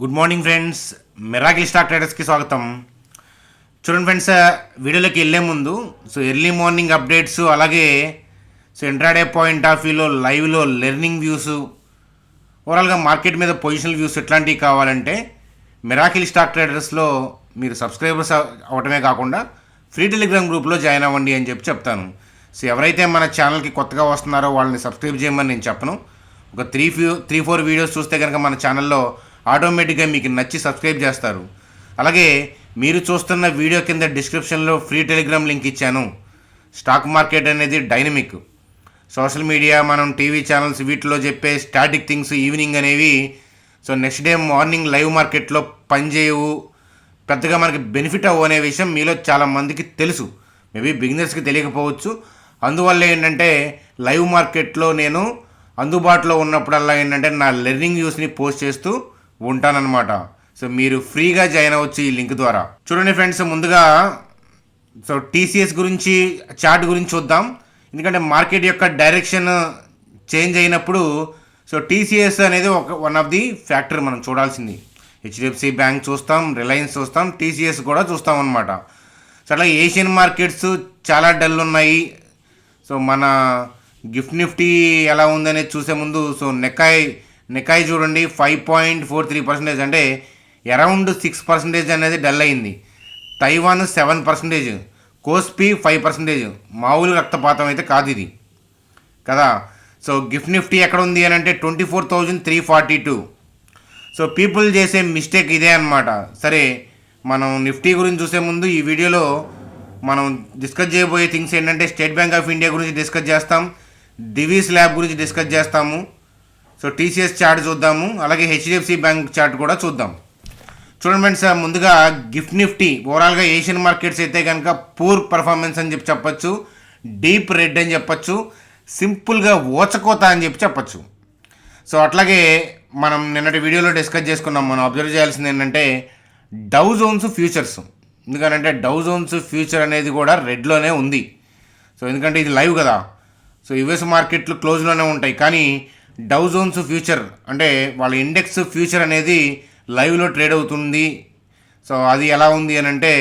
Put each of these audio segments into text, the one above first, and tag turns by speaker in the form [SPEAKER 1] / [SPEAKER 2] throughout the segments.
[SPEAKER 1] Good morning friends, Miracle stock ట్రేడర్స్కి స్వాగతం. చూడండి ఫ్రెండ్స్, వీడియోలోకి వెళ్ళే ముందు ఎర్లీ మార్నింగ్ అప్డేట్స్, అలాగే ఇంట్రాడే పాయింట్ ఆఫ్ వ్యూలో లైవ్లో లెర్నింగ్ వ్యూస్, ఓవరాల్గా మార్కెట్ మీద పొజిషనల్ వ్యూస్ ఇట్లాంటివి కావాలంటే మిరాకిల్ స్టాక్ ట్రేడర్స్లో మీరు సబ్స్క్రైబర్స్ అవటమే కాకుండా ఫ్రీ టెలిగ్రామ్ గ్రూప్లో జాయిన్ అవ్వండి అని చెప్తాను. ఎవరైతే మన ఛానల్కి కొత్తగా వస్తున్నారో వాళ్ళని సబ్స్క్రైబ్ చేయమని నేను చెప్పను. ఒక 3-4 వీడియోస్ చూస్తే కనుక మన ఛానల్లో ఆటోమేటిక్గా మీకు నచ్చి సబ్స్క్రైబ్ చేస్తారు. అలాగే మీరు చూస్తున్న వీడియో కింద డిస్క్రిప్షన్లో ఫ్రీ టెలిగ్రామ్ లింక్ ఇచ్చాను. స్టాక్ మార్కెట్ అనేది డైనమిక్. సోషల్ మీడియా, మనం టీవీ ఛానల్స్ వీటిలో చెప్పే స్టాటిక్ థింగ్స్ ఈవినింగ్ అనేవి నెక్స్ట్ డే మార్నింగ్ లైవ్ మార్కెట్లో పనిచేయవు, పెద్దగా మనకి బెనిఫిట్ అవ్వు అనే విషయం మీలో చాలామందికి తెలుసు. మేబీ బిగినర్స్కి తెలియకపోవచ్చు. అందువల్ల ఏంటంటే లైవ్ మార్కెట్లో నేను అందుబాటులో ఉన్నప్పుడల్లా ఏంటంటే నా లెర్నింగ్ వ్యూస్ని పోస్ట్ చేస్తూ ఉంటానన్నమాట. మీరు ఫ్రీగా జాయిన్ అవ్వచ్చు ఈ లింక్ ద్వారా. చూడండి ఫ్రెండ్స్, ముందుగా టీసీఎస్ గురించి, చార్ట్ గురించి చూద్దాం. ఎందుకంటే మార్కెట్ యొక్క డైరెక్షన్ చేంజ్ అయినప్పుడు టీసీఎస్ అనేది వన్ ఆఫ్ ది ఫ్యాక్టర్ మనం చూడాల్సింది. హెచ్డిఎఫ్సి బ్యాంక్ చూస్తాం, రిలయన్స్ చూస్తాం, టీసీఎస్ కూడా చూస్తాం అన్నమాట. అట్లా ఏషియన్ మార్కెట్స్ చాలా డల్ ఉన్నాయి. మన గిఫ్ట్ నిఫ్టీ ఎలా ఉందనేది చూసే ముందు నెకాయ్ చూడండి, 5.43%, అంటే అరౌండ్ 6% అనేది డల్ అయింది. Taiwan 7%, KOSPI 5%. మామూలు రక్తపాతం అయితే కాదు ఇది కదా. గిఫ్ట్ నిఫ్టీ ఎక్కడ ఉంది అని అంటే 24,342. పీపుల్ చేసే మిస్టేక్ ఇదే అనమాట. సరే, మనం నిఫ్టీ గురించి చూసే ముందు ఈ వీడియోలో మనం డిస్కస్ చేయబోయే థింగ్స్ ఏంటంటే స్టేట్ బ్యాంక్ ఆఫ్ ఇండియా గురించి డిస్కస్ చేస్తాం, డివిస్ ల్యాబ్ గురించి డిస్కస్ చేస్తాము, టీసీఎస్ చార్ట్ చూద్దాము, అలాగే హెచ్డిఎఫ్సి బ్యాంక్ చార్ట్ కూడా చూద్దాం. చూడండి ఫ్రెండ్స్, ముందుగా గిఫ్ట్ నిఫ్టీ ఓవరాల్గా ఏషియన్ మార్కెట్స్ అయితే కనుక పూర్ పర్ఫార్మెన్స్ అని చెప్పచ్చు, డీప్ రెడ్ అని చెప్పచ్చు, సింపుల్గా ఓచకోత అని చెప్పచ్చు. అట్లాగే మనం నిన్నటి వీడియోలో డిస్కస్ చేసుకున్నాం. మనం అబ్జర్వ్ చేయాల్సింది ఏంటంటే డౌ జోన్స్ ఫ్యూచర్స్. ఎందుకంటే డౌ జోన్స్ ఫ్యూచర్ అనేది కూడా రెడ్లోనే ఉంది. ఎందుకంటే ఇది లైవ్ కదా. యుఎస్ మార్కెట్లు క్లోజ్లోనే ఉంటాయి, కానీ డౌ జోన్స్ ఫ్యూచర్ అంటే వాళ్ళ ఇండెక్స్ ఫ్యూచర్ అనేది లైవ్లో ట్రేడ్ అవుతుంది. అది ఎలా ఉంది అని అంటే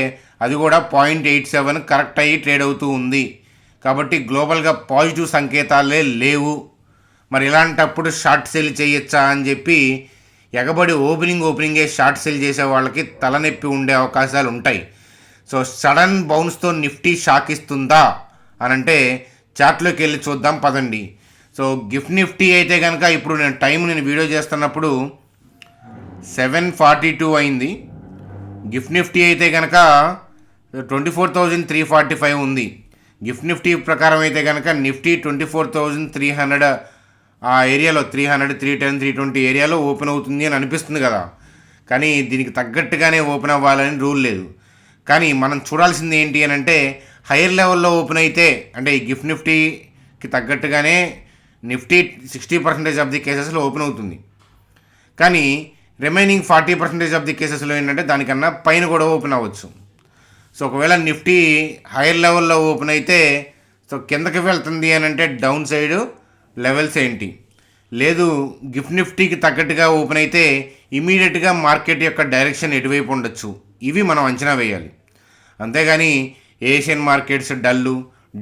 [SPEAKER 1] అది కూడా 0.87 కరెక్ట్ అయ్యి ట్రేడ్ అవుతూ ఉంది. కాబట్టి గ్లోబల్గా పాజిటివ్ సంకేతాలే లేవు. మరి ఇలాంటప్పుడు షార్ట్ సెల్ చేయొచ్చా అని చెప్పి ఎగబడి ఓపెనింగే షార్ట్ సెల్ చేసే వాళ్ళకి తలనొప్పి ఉండే అవకాశాలు ఉంటాయి. సడన్ బౌన్స్తో నిఫ్టీ షాక్ ఇస్తుందా అని అంటే చార్ట్లోకి వెళ్ళి చూద్దాం పదండి. గిఫ్ట్ నిఫ్టీ అయితే కనుక ఇప్పుడు నేను వీడియో చేస్తున్నప్పుడు 7:42 అయింది. గిఫ్ట్ నిఫ్టీ అయితే కనుక 24,345 ఉంది. గిఫ్ట్ నిఫ్టీ ప్రకారం అయితే కనుక నిఫ్టీ 24,300 ఆ ఏరియాలో 300, 310, 320 ఏరియాలో ఓపెన్ అవుతుంది అని అనిపిస్తుంది కదా. కానీ దీనికి తగ్గట్టుగానే ఓపెన్ అవ్వాలని రూల్ లేదు. కానీ మనం చూడాల్సింది ఏంటి అని అంటే హైయర్ లెవెల్లో ఓపెన్ అయితే, అంటే ఈ గిఫ్ట్ నిఫ్టీకి తగ్గట్టుగానే నిఫ్టీ 60% ఆఫ్ ది కేసెస్లో ఓపెన్ అవుతుంది. కానీ రిమైనింగ్ 40% ఆఫ్ ది కేసెస్లో ఏంటంటే దానికన్నా పైన కూడా ఓపెన్ అవ్వచ్చు. ఒకవేళ నిఫ్టీ హైయర్ లెవెల్లో ఓపెన్ అయితే కిందకి వెళ్తుంది అని అంటే డౌన్ సైడ్ లెవెల్స్ ఏంటి, లేదు గిఫ్ట్ నిఫ్టీకి తగ్గట్టుగా ఓపెన్ అయితే ఇమీడియట్గా మార్కెట్ యొక్క డైరెక్షన్ ఎటువైపు ఉండొచ్చు, ఇవి మనం అంచనా వేయాలి. అంతేగాని Asian markets dull,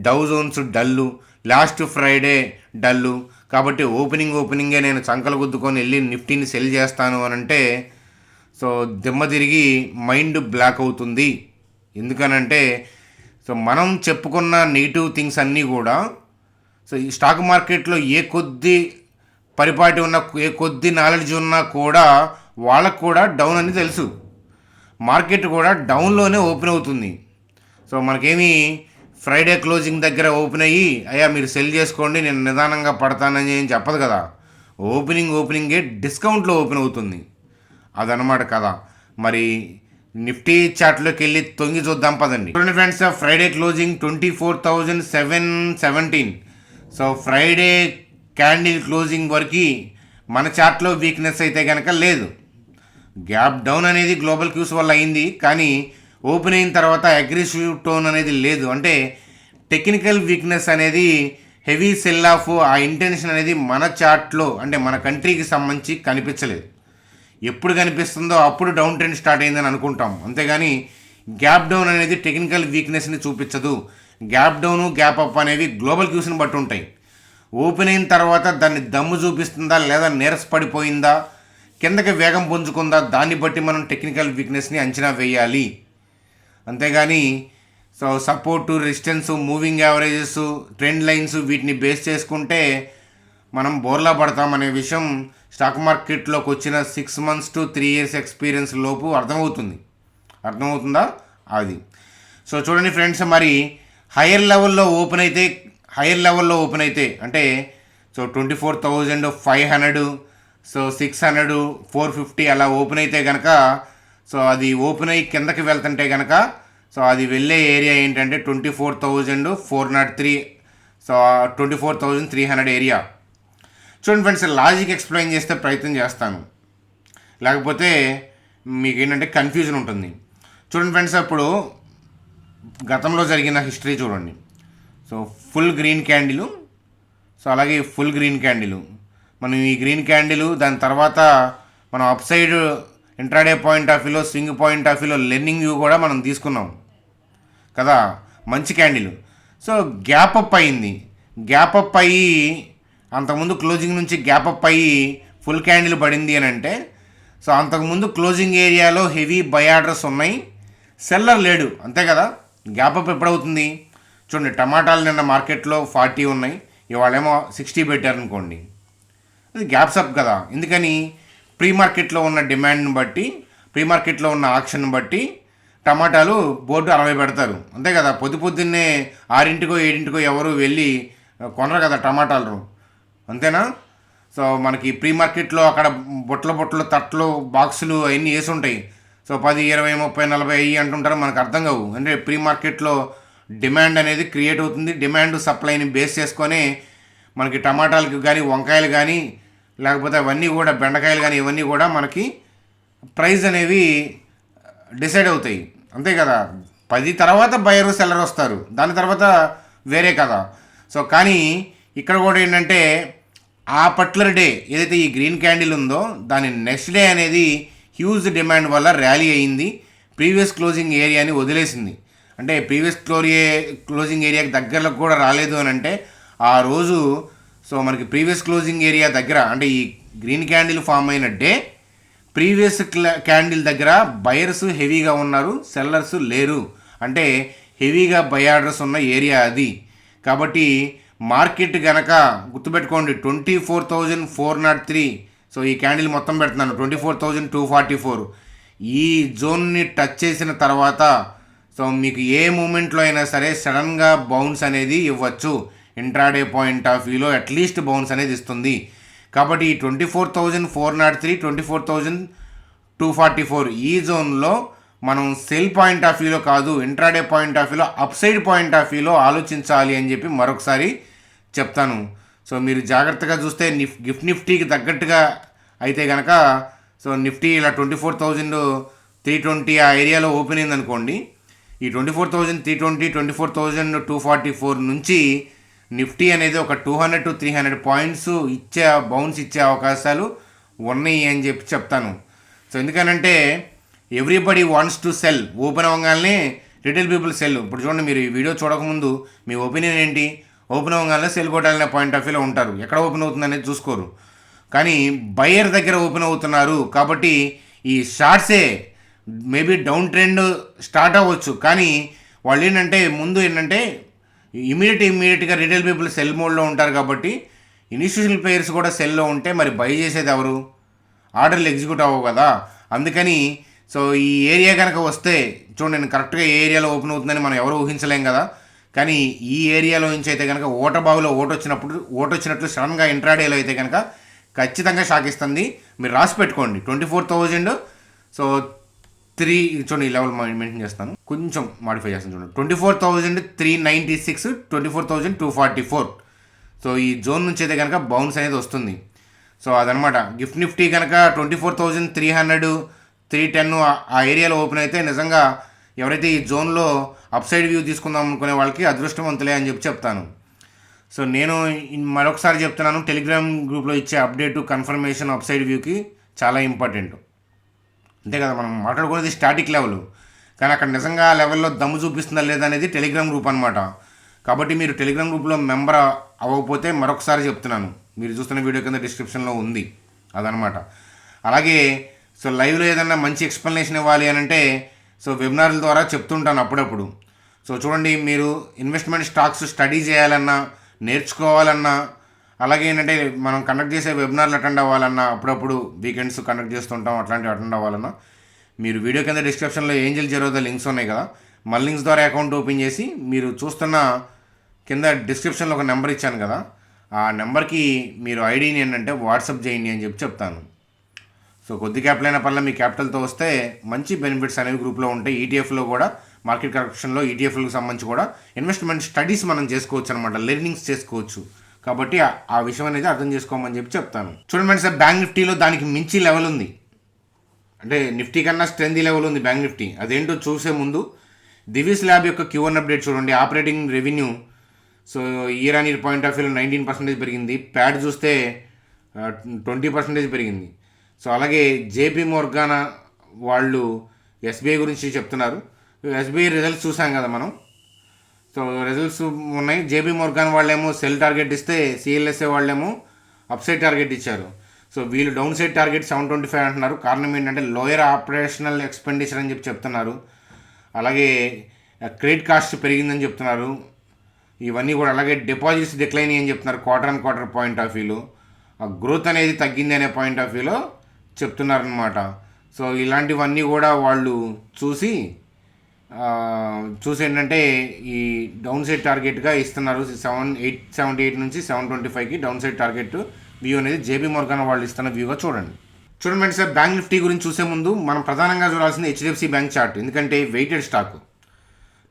[SPEAKER 1] Dow Jones dull, last Friday dull, కాబట్టి ఓపెనింగే నేను చంకలు గుద్దుకొని వెళ్ళి నిఫ్టీని సెల్ చేస్తాను అని అంటే దిమ్మ తిరిగి మైండ్ బ్లాక్ అవుతుంది. ఎందుకనంటే మనం చెప్పుకున్న నెగిటివ్ థింగ్స్ అన్నీ కూడా ఈ స్టాక్ మార్కెట్లో ఏ కొద్ది పరిపాటి ఉన్నా, ఏ కొద్ది నాలెడ్జ్ ఉన్నా కూడా వాళ్ళకు కూడా డౌన్ అని తెలుసు. మార్కెట్ కూడా డౌన్లోనే ఓపెన్ అవుతుంది. మనకేమీ ఫ్రైడే క్లోజింగ్ దగ్గర ఓపెన్ అయ్యి అయ్యా మీరు సెల్ చేసుకోండి నేను నిదానంగా పడతానని ఏం చెప్పదు కదా. ఓపెనింగే డిస్కౌంట్లో ఓపెన్ అవుతుంది. అదనమాట కదా. మరి నిఫ్టీ చార్ట్లోకి వెళ్ళి తొంగి చూద్దాం పదండి. చూడండి friends, Friday closing 24,717. Friday candle closing వరకు మన చార్ట్లో వీక్నెస్ అయితే కనుక లేదు. గ్యాప్ డౌన్ అనేది గ్లోబల్ క్యూస్ వల్ల అయింది, కానీ ఓపెన్ అయిన తర్వాత అగ్రెసివ్ టోన్ అనేది లేదు. అంటే టెక్నికల్ వీక్నెస్ అనేది, హెవీ సెల్ ఆఫ్, ఆ ఇంటెన్షన్ అనేది మన చార్ట్లో అంటే మన కంట్రీకి సంబంధించి కనిపించలేదు. ఎప్పుడు కనిపిస్తుందో అప్పుడు డౌన్ ట్రెండ్ స్టార్ట్ అయిందని అనుకుంటాం. అంతేగాని గ్యాప్ డౌన్ అనేది టెక్నికల్ వీక్నెస్ని చూపించదు. గ్యాప్ డౌను గ్యాప్ అప్ అనేవి గ్లోబల్ క్యూస్ని బట్టి ఉంటాయి. ఓపెన్ అయిన తర్వాత దాన్ని దమ్ము చూపిస్తుందా లేదా నీరసపడిపోయిందా కిందకి వేగం పుంజుకుందా దాన్ని బట్టి మనం టెక్నికల్ వీక్నెస్ని అంచనా వేయాలి. అంతేగాని support, resistance, moving averages, trend lines వీటిని బేస్ చేసుకుంటే మనం బోర్లా పడతాం అనే విషయం స్టాక్ మార్కెట్లోకి వచ్చిన 6 months to 3 years ఎక్స్పీరియన్స్ లోపు అర్థమవుతుందా అది. చూడండి ఫ్రెండ్స్, మరి హయ్యర్ లెవెల్లో ఓపెన్ అయితే అంటే 24,500, 600, 450 అలా ఓపెన్ అయితే కనుక అది ఓపెన్ అయ్యి కిందకి వెళ్తుంటే కనుక అది వెళ్ళే ఏరియా ఏంటంటే 24,403, 24,300 ఏరియా. చూడండి ఫ్రెండ్స్, లాజిక్ ఎక్స్ప్లెయిన్ చేస్తే ప్రయత్నం చేస్తాను, లేకపోతే మీకు ఏంటంటే కన్ఫ్యూజన్ ఉంటుంది. చూడండి ఫ్రెండ్స్, ఇప్పుడు గతంలో జరిగిన హిస్టరీ చూడండి. ఫుల్ గ్రీన్ క్యాండిల్, అలాగే ఫుల్ గ్రీన్ క్యాండిల్, మనం ఈ గ్రీన్ క్యాండిల్ దాని తర్వాత మనం up side intraday point of వ్యూలో, స్వింగ్ పాయింట్ ఆఫ్ వ్యూలో లెర్నింగ్ వ్యూ కూడా మనం తీసుకున్నాం కదా, మంచి క్యాండిల్. గ్యాప్ అప్ అయ్యింది. గ్యాప్ అప్ అయ్యి అంతకుముందు క్లోజింగ్ నుంచి గ్యాప్ అప్ అయ్యి ఫుల్ క్యాండిల్ పడింది అని అంటే అంతకుముందు క్లోజింగ్ ఏరియాలో హెవీ బై ఆర్డర్స్ ఉన్నాయి, సెల్లర్ లేడు, అంతే కదా. గ్యాప్ అప్ ఎప్పుడవుతుంది చూడండి. టమాటాలు నిన్న మార్కెట్లో 40 ఉన్నాయి, ఇవాళేమో 60 పెట్టారనుకోండి, అది గ్యాప్స్ అప్ కదా. ఎందుకని? ప్రీ మార్కెట్లో ఉన్న డిమాండ్ని బట్టి, ప్రీ మార్కెట్లో ఉన్న ఆక్షన్ బట్టి టమాటాలు బోర్డు 60 పెడతారు, అంతే కదా. పొద్దున్నే 6 7 ఎవరు వెళ్ళి కొనరు కదా టమాటాలు, అంతేనా. మనకి ప్రీ మార్కెట్లో అక్కడ బొట్టలు తట్లు బాక్సులు అవన్నీ వేసి ఉంటాయి. 10, 20, 30, 40 అయ్యి అంటుంటారు, మనకు అర్థం కావు. అంటే ప్రీ మార్కెట్లో డిమాండ్ అనేది క్రియేట్ అవుతుంది. డిమాండ్ సప్లైని బేస్ చేసుకొని మనకి టమాటాలకు కానీ, వంకాయలు కానీ, లేకపోతే అవన్నీ కూడా బెండకాయలు కానీ, ఇవన్నీ కూడా మనకి ప్రైస్ అనేవి డిసైడ్ అవుతాయి, అంతే కదా. 10 తర్వాత బయరు సెల్లర్ వస్తారు, దాని తర్వాత వేరే కదా. కానీ ఇక్కడ కూడా ఏంటంటే ఆ పర్టికులర్ డే ఏదైతే ఈ గ్రీన్ క్యాండిల్ ఉందో దాని నెక్స్ట్ డే అనేది హ్యూజ్ డిమాండ్ వల్ల ర్యాలీ అయ్యింది, ప్రీవియస్ క్లోజింగ్ ఏరియాని వదిలేసింది. అంటే ప్రీవియస్ క్లోజింగ్ ఏరియాకి దగ్గరలో కూడా రాలేదు అని అంటే ఆ రోజు మనకి ప్రీవియస్ క్లోజింగ్ ఏరియా దగ్గర, అంటే ఈ గ్రీన్ క్యాండిల్ ఫామ్ అయిన డే ప్రీవియస్ క్యాండిల్ దగ్గర బయర్స్ హెవీగా ఉన్నారు, సెల్లర్స్ లేరు, అంటే హెవీగా బై ఆర్డర్స్ ఉన్న ఏరియా అది. కాబట్టి మార్కెట్ కనుక గుర్తుపెట్టుకోండి, 24,403, ఈ క్యాండిల్ మొత్తం పెడుతున్నాను, 24,244 ఈ జోన్ని టచ్ చేసిన తర్వాత మీకు ఏ మూమెంట్లో అయినా సరే సడన్గా బౌన్స్ అనేది ఇవ్వచ్చు. ఇంట్రాడే పాయింట్ ఆఫ్ వ్యూలో అట్లీస్ట్ బౌన్స్ అనేది ఇస్తుంది. కాబట్టి ఈ 24,403, 24,244 ఈ జోన్లో మనం సెల్ పాయింట్ ఆఫ్ వ్యూలో కాదు, ఇంట్రాడే పాయింట్ ఆఫ్ వ్యూలో, అప్సైడ్ పాయింట్ ఆఫ్ వ్యూలో ఆలోచించాలి అని చెప్పి మరొకసారి చెప్తాను. మీరు జాగ్రత్తగా చూస్తే గిఫ్ట్ నిఫ్టీకి తగ్గట్టుగా అయితే కనుక నిఫ్టీ ఇలా 24,320 ఆ ఏరియాలో ఓపెన్ అయింది అనుకోండి, ఈ 24,320, 24,244 నుంచి నిఫ్టీ అనేది ఒక 200 to 300 పాయింట్స్ బౌన్స్ ఇచ్చే అవకాశాలు ఉన్నాయి అని చెప్పి చెప్తాను. ఎందుకనంటే everybody wants to cell. Open అవ్వగానే రిటైల్ పీపుల్ సెల్. ఇప్పుడు చూడండి, మీరు ఈ వీడియో చూడకముందు మీ ఒపీనియన్ ఏంటి? ఓపెన్ అవ్వగానే సెల్ కొట్టాలనే పాయింట్ ఆఫ్ వ్యూలో ఉంటారు, ఎక్కడ ఓపెన్ అవుతుంది అనేది చూసుకోరు. కానీ బయర్ దగ్గర ఓపెన్ అవుతున్నారు కాబట్టి ఈ షార్ట్సే మేబీ డౌన్ ట్రెండ్ స్టార్ట్ అవ్వచ్చు, కానీ వాళ్ళు ఏంటంటే ఇమీడియట్గా రిటైల్ పీపుల్ సెల్ మోడ్లో ఉంటారు. కాబట్టి ఇన్స్టిట్యూషనల్ ప్లేయర్స్ కూడా సెల్లో ఉంటే మరి బై చేసేది ఎవరు? ఆర్డర్లు ఎగ్జిక్యూట్ అవ్వవు కదా. అందుకని ఈ ఏరియా కనుక వస్తే చూడండి, నేను కరెక్ట్గా ఏ ఏరియాలో ఓపెన్ అవుతుందని మనం ఎవరు ఊహించలేం కదా. కానీ ఈ ఏరియాలో నుంచి అయితే కనుక బావులో ఓటు వచ్చినట్లు సడన్గా ఇంట్రాడేలో అయితే కనుక ఖచ్చితంగా షాక్ ఇస్తుంది. మీరు రాసి పెట్టుకోండి, 24,003 చూడండి, ఈ లెవెల్ మెయింటైన్ చేస్తాను, కొంచెం మాడిఫై చేస్తాను చూడండి, 24,396, 24,244. ఈ జోన్ నుంచి అయితే కనుక బౌన్స్ అనేది వస్తుంది. అదనమాట. గిఫ్ట్ నిఫ్టీ కనుక 24,300, 310 ఆ ఏరియాలో ఓపెన్ అయితే నిజంగా ఎవరైతే ఈ జోన్లో అప్సైడ్ వ్యూ తీసుకుందాం అనుకునే వాళ్ళకి అదృష్టవంతులే అని చెప్పి చెప్తాను. నేను మరొకసారి చెప్తున్నాను, టెలిగ్రామ్ గ్రూప్లో ఇచ్చే అప్డేటు కన్ఫర్మేషన్ అప్సైడ్ వ్యూకి చాలా ఇంపార్టెంట్. అంతే కదా, మనం మాట్లాడుకునేది స్టాటిక్ లెవెల్, కానీ అక్కడ నిజంగా ఆ లెవెల్లో దమ్ము చూపిస్తుందా లేదా అనేది టెలిగ్రామ్ గ్రూప్ అనమాట. కాబట్టి మీరు టెలిగ్రామ్ గ్రూప్లో మెంబర్ అవ్వకపోతే మరొకసారి చెప్తున్నాను, మీరు చూస్తున్న వీడియో కింద డిస్క్రిప్షన్లో ఉంది అదనమాట. అలాగే సో లైవ్లో ఏదైనా మంచి ఎక్స్ప్లెనేషన్ ఇవ్వాలి అని అంటే సో వెబినార్ల ద్వారా చెప్తుంటాను అప్పుడప్పుడు. సో చూడండి, మీరు ఇన్వెస్ట్మెంట్ స్టాక్స్ స్టడీ చేయాలన్నా, నేర్చుకోవాలన్నా, అలాగే ఏంటంటే మనం కండక్ట్ చేసే వెబినార్లు అటెండ్ అవ్వాలన్నా, అప్పుడప్పుడు వీకెండ్స్ కండక్ట్ చేస్తుంటాం, అట్లాంటివి అటెండ్ అవ్వాలన్నా మీరు వీడియో కింద డిస్క్రిప్షన్లో ఏంజల్ జీరోదా లింక్స్ ఉన్నాయి కదా, మన లింక్స్ ద్వారా అకౌంట్ ఓపెన్ చేసి మీరు చూస్తున్న కింద డిస్క్రిప్షన్లో ఒక నెంబర్ ఇచ్చాను కదా, ఆ నెంబర్కి మీరు ఐడిని ఏంటంటే వాట్సాప్ చేయండి అని చెప్తాను. సో కొద్ది క్యాపిటల్ అయిన పర్లేదు మీ క్యాపిటల్తో వస్తే మంచి బెనిఫిట్స్ అనేవి గ్రూప్లో ఉంటాయి. ఈటీఎఫ్లో కూడా మార్కెట్ కరెక్షన్లో ఈటీఎఫ్లకు సంబంధించి కూడా ఇన్వెస్ట్మెంట్ స్టడీస్ మనం చేసుకోవచ్చు అనమాట, లెర్నింగ్స్ చేసుకోవచ్చు. కాబట్టి ఆ విషయం అనేది అర్థం చేసుకోమని చెప్తాను. చూడండి సార్, బ్యాంక్ నిఫ్టీలో దానికి మించి లెవెల్ ఉంది, అంటే నిఫ్టీ కన్నా స్ట్రెంత్ లెవెల్ ఉంది బ్యాంక్ నిఫ్టీ. అదేంటో చూసే ముందు దివీస్ ల్యాబ్ యొక్క Q1 అప్డేట్ చూడండి. Operating revenue so year on year point of వ్యూలో 19% పెరిగింది. ప్యాడ్ చూస్తే 20% పెరిగింది. సో అలాగే జేపీ మోర్గానా వాళ్ళు ఎస్బీఐ గురించి చెప్తున్నారు. ఎస్బీఐ రిజల్ట్స్ చూసాం కదా మనం. సో రిజల్ట్స్ ఉన్నాయి. జేపీ మోర్గాన్ వాళ్ళేమో సెల్ టార్గెట్ ఇస్తే సిఎల్ఎస్ఏ వాళ్ళేమో అప్సైడ్ టార్గెట్ ఇచ్చారు. సో వీళ్ళు డౌన్ సైడ్ టార్గెట్ 725 అంటున్నారు. కారణం ఏంటంటే లోయర్ ఆపరేషనల్ ఎక్స్పెండిచర్ అని చెప్తున్నారు. అలాగే క్రెడిట్ కాస్ట్ పెరిగిందని చెప్తున్నారు. ఇవన్నీ కూడా అలాగే డిపాజిట్స్ డిక్లైన్ అని చెప్తున్నారు quarter and quarter point of వ్యూలో. గ్రోత్ అనేది తగ్గింది అనే పాయింట్ ఆఫ్ వ్యూలో చెప్తున్నారనమాట. సో ఇలాంటివన్నీ కూడా వాళ్ళు చూసి ఏంటంటే ఈ డౌన్ సైడ్ టార్గెట్గా ఇస్తున్నారు. 778 నుంచి 725కి డౌన్ సైడ్ టార్గెట్ వ్యూ అనేది జేపీ మోర్గాన్ వాళ్ళు ఇస్తున్న వ్యూగా చూడండి. సార్, బ్యాంక్ నిఫ్టీ గురించి చూసే ముందు మనం ప్రధానంగా చూడాల్సింది హెచ్డిఎఫ్సి బ్యాంక్ చార్ట్. ఎందుకంటే వెయిటెడ్ స్టాక్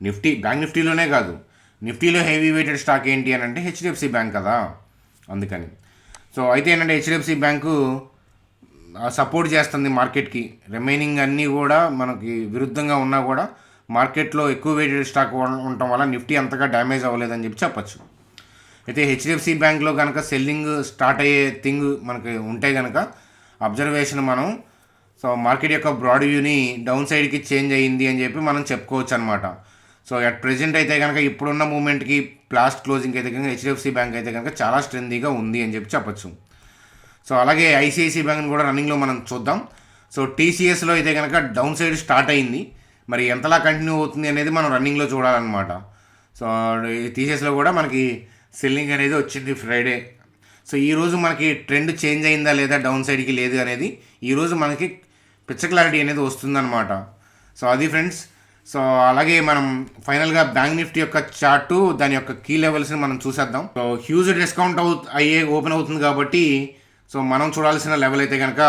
[SPEAKER 1] నిఫ్టీ, బ్యాంక్ నిఫ్టీలోనే కాదు, నిఫ్టీలో హెవీ వెయిటెడ్ స్టాక్ ఏంటి అని అంటే హెచ్డిఎఫ్సి బ్యాంక్ కదా, అందుకని. సో అయితే ఏంటంటే హెచ్డిఎఫ్సి బ్యాంకు సపోర్ట్ చేస్తుంది మార్కెట్కి. రిమైనింగ్ అన్నీ కూడా మనకి విరుద్ధంగా ఉన్నా కూడా మార్కెట్లో ఎక్కువ వెయిటెడ్ స్టాక్ ఉండటం వల్ల నిఫ్టీ అంతగా డ్యామేజ్ అవ్వలేదని చెప్పచ్చు. అయితే హెచ్డిఎఫ్సి బ్యాంక్లో కనుక సెల్లింగ్ స్టార్ట్ అయ్యే థింగ్ మనకి ఉంటే కనుక అబ్జర్వేషన్ మనం సో మార్కెట్ యొక్క బ్రాడ్ వ్యూని డౌన్ సైడ్కి చేంజ్ అయ్యింది అని చెప్పి మనం చెప్పుకోవచ్చు అనమాట. సో అట్ ప్రెజెంట్ అయితే కనుక ఇప్పుడున్న మూమెంట్కి లాస్ట్ క్లోజింగ్ అయితే కనుక హెచ్డిఎఫ్సి బ్యాంక్ అయితే కనుక చాలా స్ట్రెంతీగా ఉంది అని చెప్పచ్చు. సో అలాగే ఐసిఐసి బ్యాంక్ని కూడా రన్నింగ్లో మనం చూద్దాం. సో టీసీఎస్లో అయితే కనుక డౌన్ సైడ్ స్టార్ట్ అయింది, మరి ఎంతలా కంటిన్యూ అవుతుంది అనేది మనం రన్నింగ్లో చూడాలన్నమాట. సో టీసీఎస్లో కూడా మనకి సెల్లింగ్ అనేది వచ్చింది ఫ్రైడే. సో ఈరోజు మనకి ట్రెండ్ చేంజ్ అయిందా లేదా డౌన్ సైడ్కి లేదు అనేది ఈరోజు మనకి పిక్చ క్లారిటీ అనేది వస్తుందన్నమాట. సో అది ఫ్రెండ్స్. సో అలాగే మనం ఫైనల్గా బ్యాంక్ నిఫ్టీ యొక్క చార్టు, దాని యొక్క కీ లెవెల్స్ని మనం చూసేద్దాం. సో హ్యూజ్ డిస్కౌంట్ ఓపెన్ అవుతుంది కాబట్టి సో మనం చూడాల్సిన లెవెల్ అయితే కనుక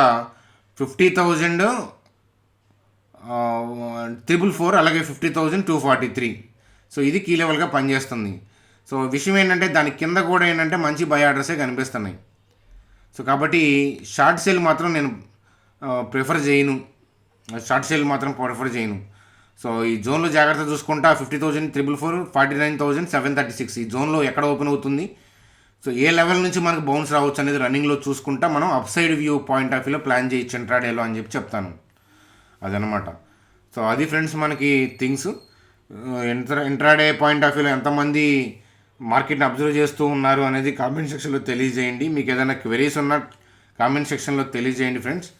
[SPEAKER 1] 50,444, అలాగే 50,243. సో ఇది కీ లెవెల్గా పనిచేస్తుంది. సో విషయం ఏంటంటే దాని కింద కూడా ఏంటంటే మంచి బై ఆర్డర్సే కనిపిస్తున్నాయి. సో కాబట్టి షార్ట్ సేల్ మాత్రం నేను ప్రిఫర్ చేయను. సో ఈ జోన్లో జాగ్రత్త చూసుకుంటా 50,344, 49,736 ఈ జోన్లో ఎక్కడ ఓపెన్ అవుతుంది, సో ఏ లెవెల్ నుంచి మనకు బౌన్స్ రావచ్చు అనేది రన్నింగ్లో చూసుకుంటా మనం up side view point of వ్యూలో ప్లాన్ చేయొచ్చు ఇంట్రాడేలో అని చెప్తాను. అదనమాట. సో అది ఫ్రెండ్స్ మనకి థింగ్స్. ఇంట్రాడే పాయింట్ ఆఫ్ వ్యూలో ఎంతమంది మార్కెట్ని అబ్జర్వ్ చేస్తూ ఉన్నారు అనేది కామెంట్ సెక్షన్లో తెలియజేయండి. మీకు ఏదైనా క్వెరీస్ ఉన్నా కామెంట్ సెక్షన్లో తెలియజేయండి ఫ్రెండ్స్,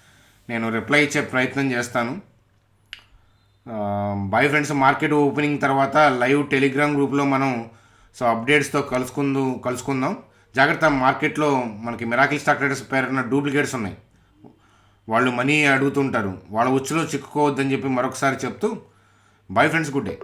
[SPEAKER 1] నేను రిప్లై ఇచ్చే ప్రయత్నం చేస్తాను. Bye friends. మార్కెట్ ఓపెనింగ్ తర్వాత లైవ్ టెలిగ్రామ్ గ్రూప్లో మనం సో అప్డేట్స్తో కలుసుకుందాం. జాగ్రత్త, మార్కెట్లో మనకి మిరాకిల్ స్టాక్ ట్రేడర్స్ పేరున్న డూప్లికేట్స్ ఉన్నాయి, వాళ్ళు మనీ అడుగుతుంటారు, వాళ్ళ ఉచ్చులో చిక్కుకోవద్దని చెప్పి మరొకసారి చెప్తూ బై ఫ్రెండ్స్, గుడ్ డే.